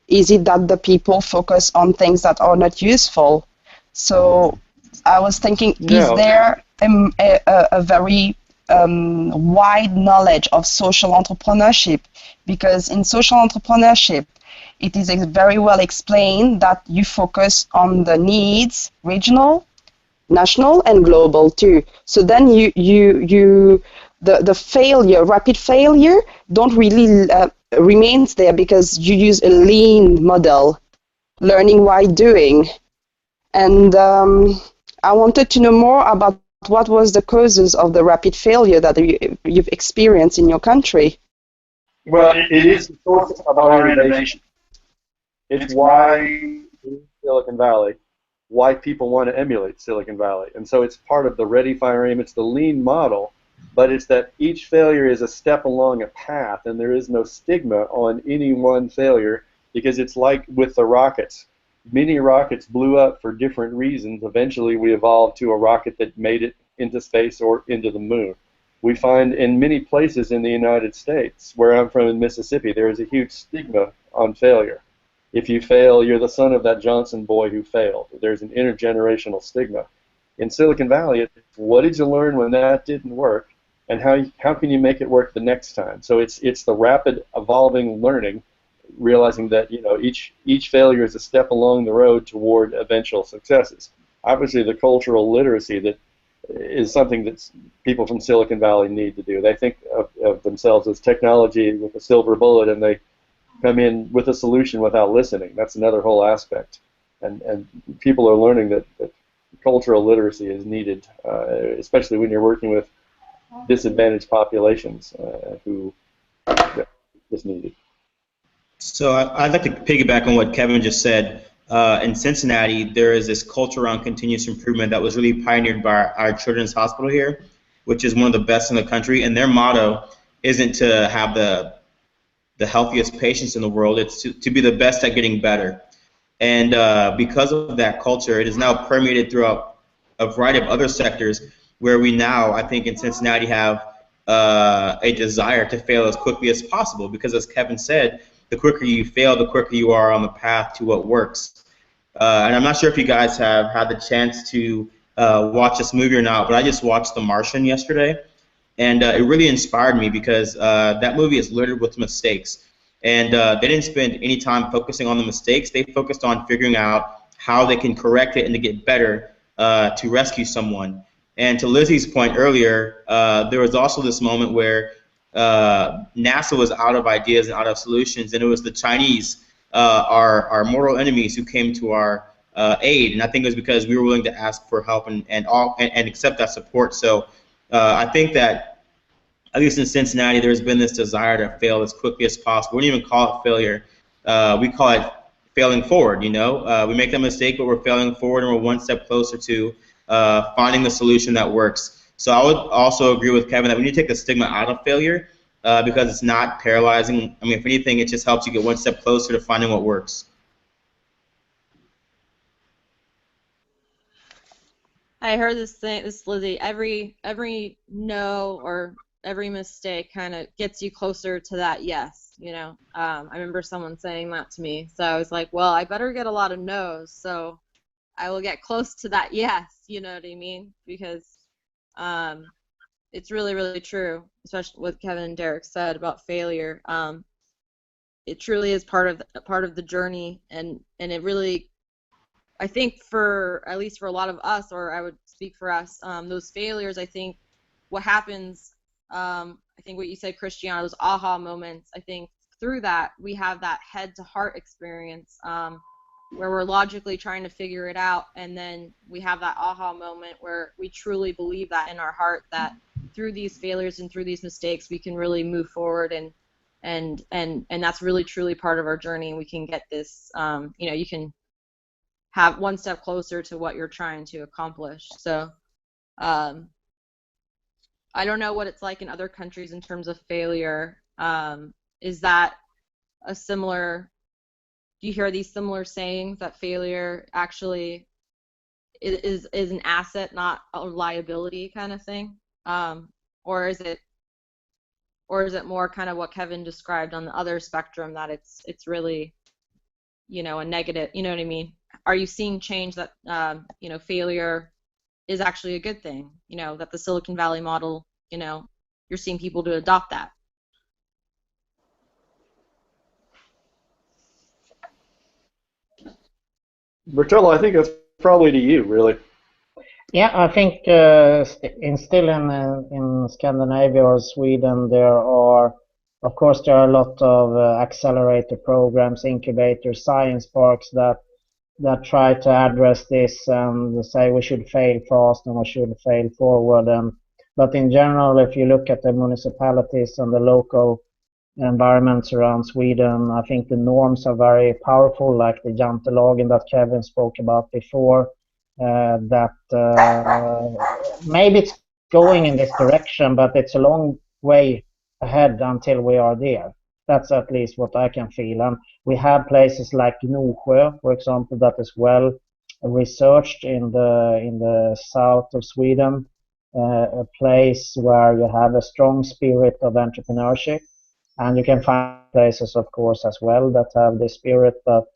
Is it that the people focus on things that are not useful? So I was thinking, No. is there a very wide knowledge of social entrepreneurship? Because in social entrepreneurship, it is very well explained that you focus on the needs, regional, national, and global too. So then the failure, rapid failure, don't really remains there because you use a lean model, learning while doing. And I wanted to know more about what was the causes of the rapid failure that you've experienced in your country. Well, it is the source of our innovation. It's why in Silicon Valley, why people want to emulate Silicon Valley. And so it's part of the ready, fire, aim. It's the lean model, but it's that each failure is a step along a path, and there is no stigma on any one failure, because it's like with the rockets. Many rockets blew up for different reasons. Eventually, we evolved to a rocket that made it into space or into the moon. We find in many places in the United States, where I'm from in Mississippi, there is a huge stigma on failure. If you fail, you're the son of that Johnson boy who failed. There's an intergenerational stigma. In Silicon Valley, it's what did you learn when that didn't work, and how can you make it work the next time? So it's the rapid evolving learning, realizing that each failure is a step along the road toward eventual successes. Obviously, the cultural literacy that is something that people from Silicon Valley need to do. They think of themselves as technology with a silver bullet, and they come in with a solution without listening. That's another whole aspect. And people are learning that cultural literacy is needed, especially when you're working with disadvantaged populations who is needed. So I'd like to piggyback on what Kevin just said. In Cincinnati, there is this culture around continuous improvement that was really pioneered by our children's hospital here, which is one of the best in the country. And their motto isn't to have the healthiest patients in the world, it's to be the best at getting better. And because of that culture, it is now permeated throughout a variety of other sectors where we now, I think in Cincinnati, have a desire to fail as quickly as possible because, as Kevin said, the quicker you fail, the quicker you are on the path to what works. And I'm not sure if you guys have had the chance to watch this movie or not, but I just watched The Martian yesterday, and it really inspired me because that movie is littered with mistakes. And they didn't spend any time focusing on the mistakes. They focused on figuring out how they can correct it and to get better to rescue someone. And to Lizzie's point earlier, there was also this moment where NASA was out of ideas and out of solutions, and it was the Chinese, our mortal enemies, who came to our aid. And I think it was because we were willing to ask for help and accept that support. So I think that at least in Cincinnati, there's been this desire to fail as quickly as possible. We don't even call it failure. We call it failing forward, you know. We make that mistake, but we're failing forward, and we're one step closer to finding the solution that works. So I would also agree with Kevin that we need to take the stigma out of failure because it's not paralyzing. I mean, if anything, it just helps you get one step closer to finding what works. I heard this thing, this Lizzie. Every no or every mistake kind of gets you closer to that yes. You know, I remember someone saying that to me, so I was like, well, I better get a lot of no's, so I will get close to that yes. You know what I mean? Because it's really, really true, especially what Kevin and Derek said about failure. It truly is part of the journey, and it really, I think, for at least for a lot of us, or I would speak for us, those failures, I think what happens, I think what you said, Christiana, those aha moments, I think through that we have that head to heart experience where we're logically trying to figure it out, and then we have that aha moment where we truly believe that in our heart that through these failures and through these mistakes we can really move forward, and that's really truly part of our journey, and we can get this, you know, you can have one step closer to what you're trying to accomplish. So I don't know what it's like in other countries in terms of failure. Is that a similar, do you hear these similar sayings that failure actually is an asset, not a liability kind of thing? Or is it more kind of what Kevin described on the other spectrum, that it's really, you know, a negative, you know what I mean? Are you seeing change that, you know, failure is actually a good thing, you know, that the Silicon Valley model, you know, you're seeing people to adopt that? Bert-Ola, I think that's probably to you, really. Yeah, I think still in Scandinavia or Sweden, of course, there are a lot of accelerator programs, incubators, science parks that try to address this and say we should fail fast and we should fail forward. But in general, if you look at the municipalities and the local environments around Sweden, I think the norms are very powerful, like the Jantelagen that Kevin spoke about before. Maybe it's going in this direction, but it's a long way ahead until we are there. That's at least what I can feel. And we have places like Gnosjö, for example, that is well researched in the south of Sweden, a place where you have a strong spirit of entrepreneurship. And you can find places, of course, as well that have this spirit, but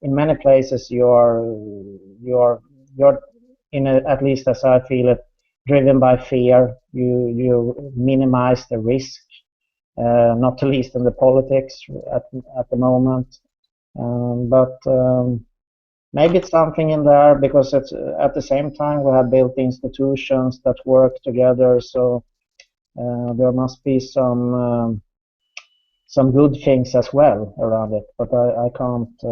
in many places you're at least as I feel it, driven by fear. You minimize the risk, not least in the politics at the moment. But maybe it's something in there because it's at the same time we have built institutions that work together. So there must be some good things as well around it, but I can't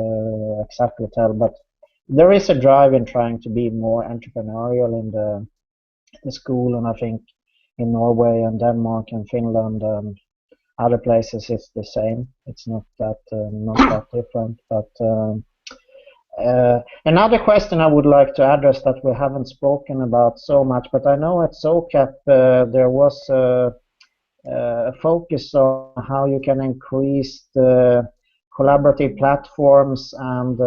exactly tell. But there is a drive in trying to be more entrepreneurial in the school, and I think in Norway and Denmark and Finland and other places it's the same. It's not that different. But another question I would like to address that we haven't spoken about so much, but I know at SOCAP there was a focus on how you can increase the collaborative platforms and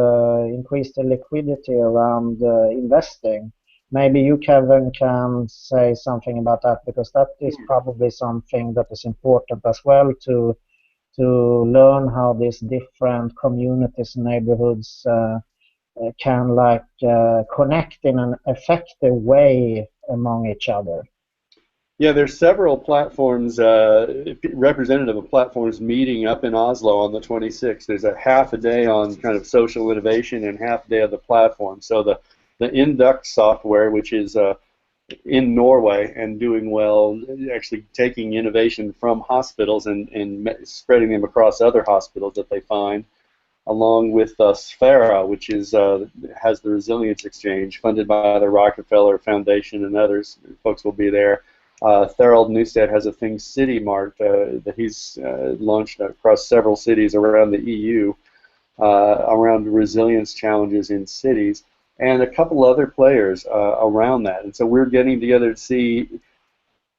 increase the liquidity around investing. Maybe you, Kevin, can say something about that, because that is probably something that is important as well to learn how these different communities, neighborhoods can connect in an effective way among each other. Yeah, there's several platforms, representative of platforms meeting up in Oslo on the 26th. There's a half a day on kind of social innovation and half a day of the platform. So the Induct software, which is in Norway and doing well, actually taking innovation from hospitals and spreading them across other hospitals that they find, along with Sfera, which is has the Resilience Exchange, funded by the Rockefeller Foundation and others. Folks will be there. Thorold Newstead has a thing, City Mart, that he's launched across several cities around the EU around resilience challenges in cities, and a couple other players around that. And so we're getting together to see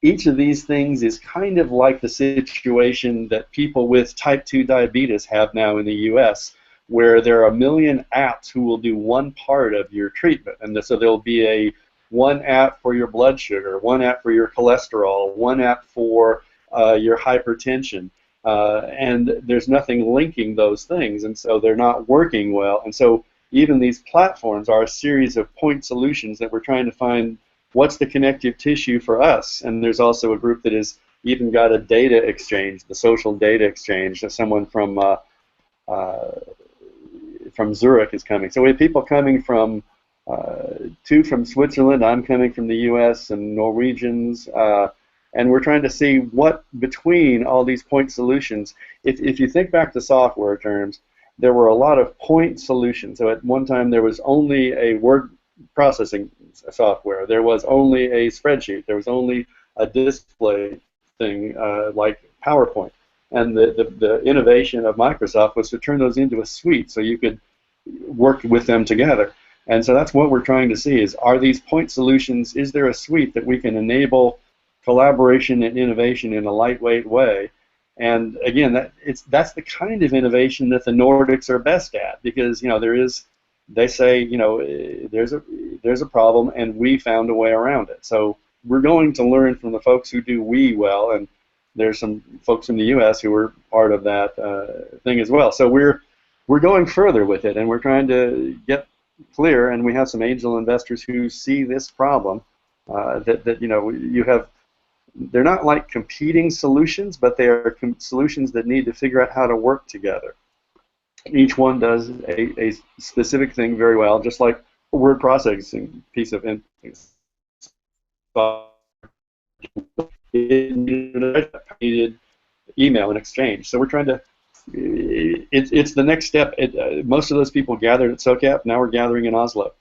each of these things is kind of like the situation that people with type 2 diabetes have now in the US, where there are a million apps who will do one part of your treatment. And so there'll be one app for your blood sugar, one app for your cholesterol, one app for your hypertension, and there's nothing linking those things, and so they're not working well. And so even these platforms are a series of point solutions that we're trying to find what's the connective tissue for us. And there's also a group that has even got a data exchange, the social data exchange, that someone from Zurich is coming. So we have people coming from two from Switzerland, I'm coming from the US, and Norwegians, and we're trying to see what between all these point solutions, if you think back to software terms, there were a lot of point solutions. So at one time there was only a word processing software, there was only a spreadsheet, there was only a display thing like PowerPoint. And the innovation of Microsoft was to turn those into a suite so you could work with them together. And so that's what we're trying to see is, are these point solutions, is there a suite that we can enable collaboration and innovation in a lightweight way? And again, that's the kind of innovation that the Nordics are best at, because they say there's a problem and we found a way around it. So we're going to learn from the folks who do well, and there's some folks in the U.S. who are part of that thing as well. So we're going further with it, and we're trying to get clear, and we have some angel investors who see this problem they're not like competing solutions, but they are solutions that need to figure out how to work together. Each one does a specific thing very well, just like a word processing piece of needed email and exchange. So we're trying to, it's the next step. Most of those people gathered at SOCAP, now we're gathering in Oslo.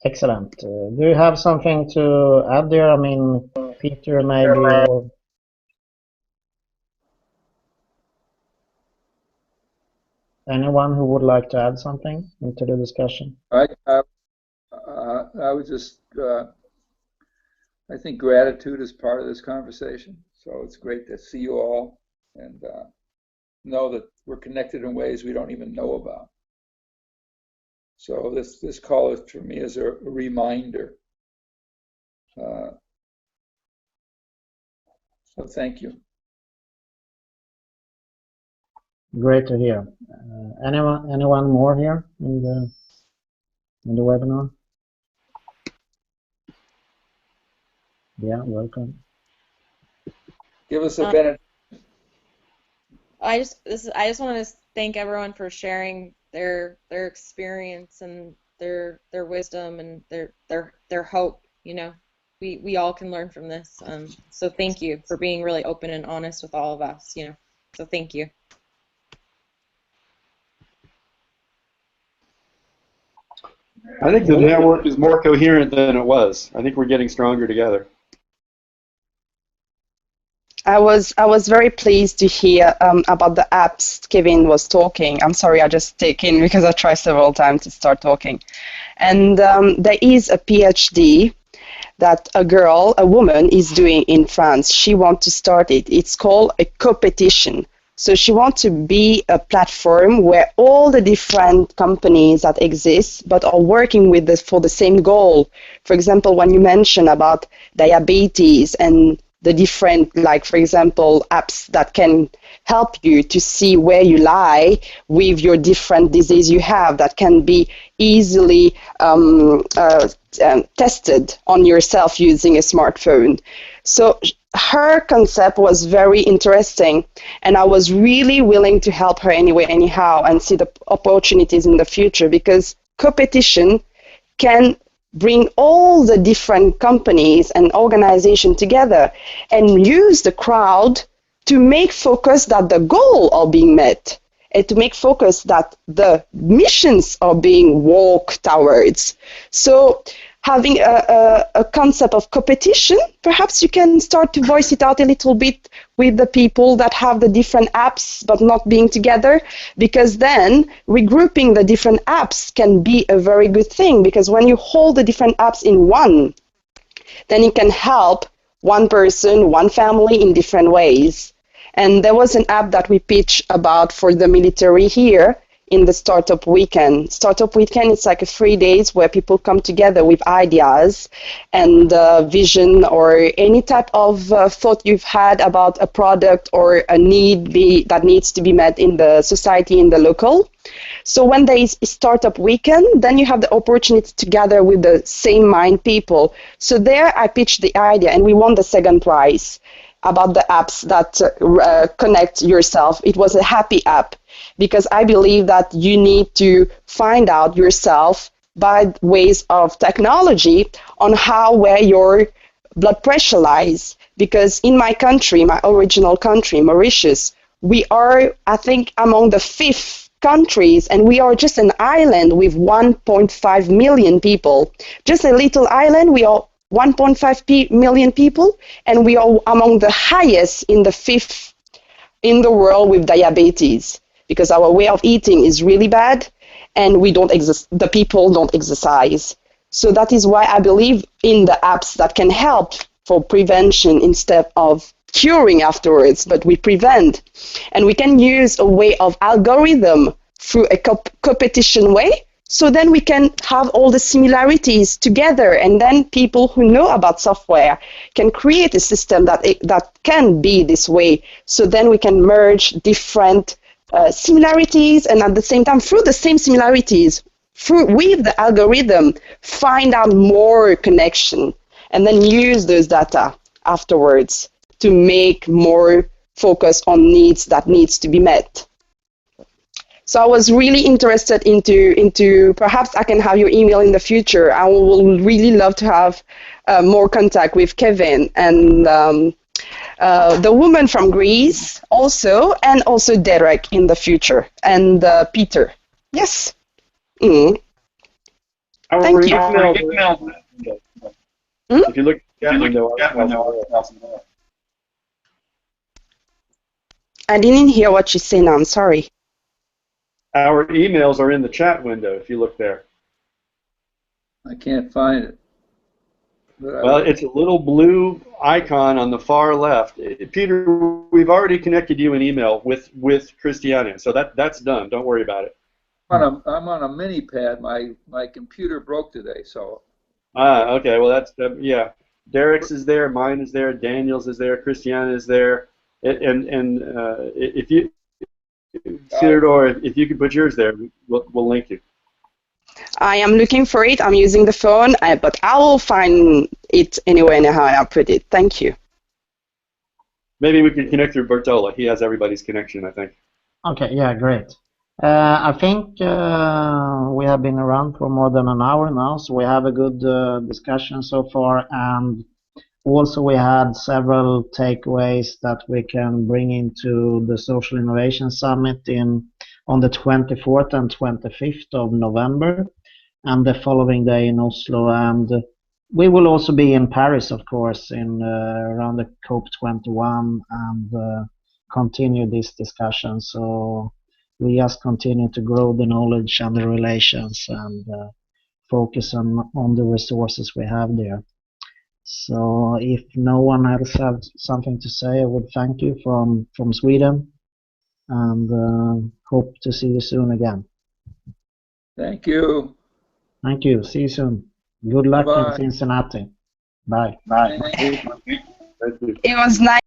Excellent. Do you have something to add there? I mean, Peter, maybe, or anyone who would like to add something into the discussion? I would just, I think gratitude is part of this conversation. So it's great to see you all and know that we're connected in ways we don't even know about. So this call is, for me, is a reminder. So thank you. Great to hear. Anyone more here in the webinar? Yeah, welcome. Give us a benefit. I just want to thank everyone for sharing their experience and their wisdom and their hope. We all can learn from this. So thank you for being really open and honest with all of us. So thank you. I think the network is more coherent than it was. I think we're getting stronger together. I was very pleased to hear about the apps Kevin was talking. I'm sorry, I just take in because I tried several times to start talking. And there is a PhD that a woman is doing in France. She wants to start it. It's called a competition. So she wants to be a platform where all the different companies that exist but are working with this for the same goal. For example, when you mention about diabetes and the different, like for example, apps that can help you to see where you lie with your different disease you have that can be easily tested on yourself using a smartphone. So her concept was very interesting, and I was really willing to help her anyway, anyhow, and see the opportunities in the future because competition can bring all the different companies and organizations together and use the crowd to make focus that the goal are being met and to make focus that the missions are being walked towards. So having a concept of competition, perhaps you can start to voice it out a little bit with the people that have the different apps but not being together, because then regrouping the different apps can be a very good thing, because when you hold the different apps in one, then it can help one person, one family in different ways. And there was an app that we pitched about for the military here in the Startup Weekend. Startup Weekend is like a 3 days where people come together with ideas and vision or any type of thought you've had about a product or a need that needs to be met in the society, in the local. So when there is a Startup Weekend, then you have the opportunity to gather with the same mind people. So there I pitched the idea and we won the second prize about the apps that connect yourself. It was a happy app because I believe that you need to find out yourself by ways of technology on where your blood pressure lies. Because in my country, my original country, Mauritius, we are, I think, among the 5th countries, and we are just an island with 1.5 million people. Just a little island, we are 1.5 million people, and we are among the highest in the 5th in the world with diabetes, because our way of eating is really bad, and the people don't exercise. So that is why I believe in the apps that can help for prevention instead of curing afterwards, but we prevent. And we can use a way of algorithm through a competition way. So then we can have all the similarities together, and then people who know about software can create a system that can be this way. So then we can merge different similarities, and at the same time, through the same similarities, with the algorithm, find out more connection, and then use those data afterwards to make more focus on needs that needs to be met. So I was really interested into perhaps I can have your email in the future. I will really love to have more contact with Kevin and the woman from Greece also, and also Derek in the future, and Peter. Yes. Mm. Thank you. If you look at the chat window, I didn't hear what you said now. I'm sorry. our emails are in the chat window if you look there. I can't find it. Well, it's a little blue icon on the far left. Peter, we've already connected you an email with Christiana, so that's done. Don't worry about it. I'm on a mini pad. My computer broke today, so. Okay. Well, that's yeah. Derek's is there, mine is there, Daniel's is there, Christiana is there, and if you, Theodore, if you could put yours there, we'll link you. I am looking for it. I'm using the phone, but I will find it anyway anyhow, and I'll put it. Thank you. Maybe we can connect through Bert-Ola. He has everybody's connection, I think. Okay, yeah, great. I think we have been around for more than an hour now, so we have a good discussion so far, and also we had several takeaways that we can bring into the Social Innovation Summit on the 24th and 25th of November. and the following day in Oslo. And we will also be in Paris, of course, in around the COP21 and continue this discussion. So we just continue to grow the knowledge and the relations and focus on the resources we have there. So if no one else has something to say, I would thank you from Sweden and hope to see you soon again. Thank you. Thank you. See you soon. Good luck in Bye-bye. Cincinnati. Bye. Thank you. Thank you. It was nice.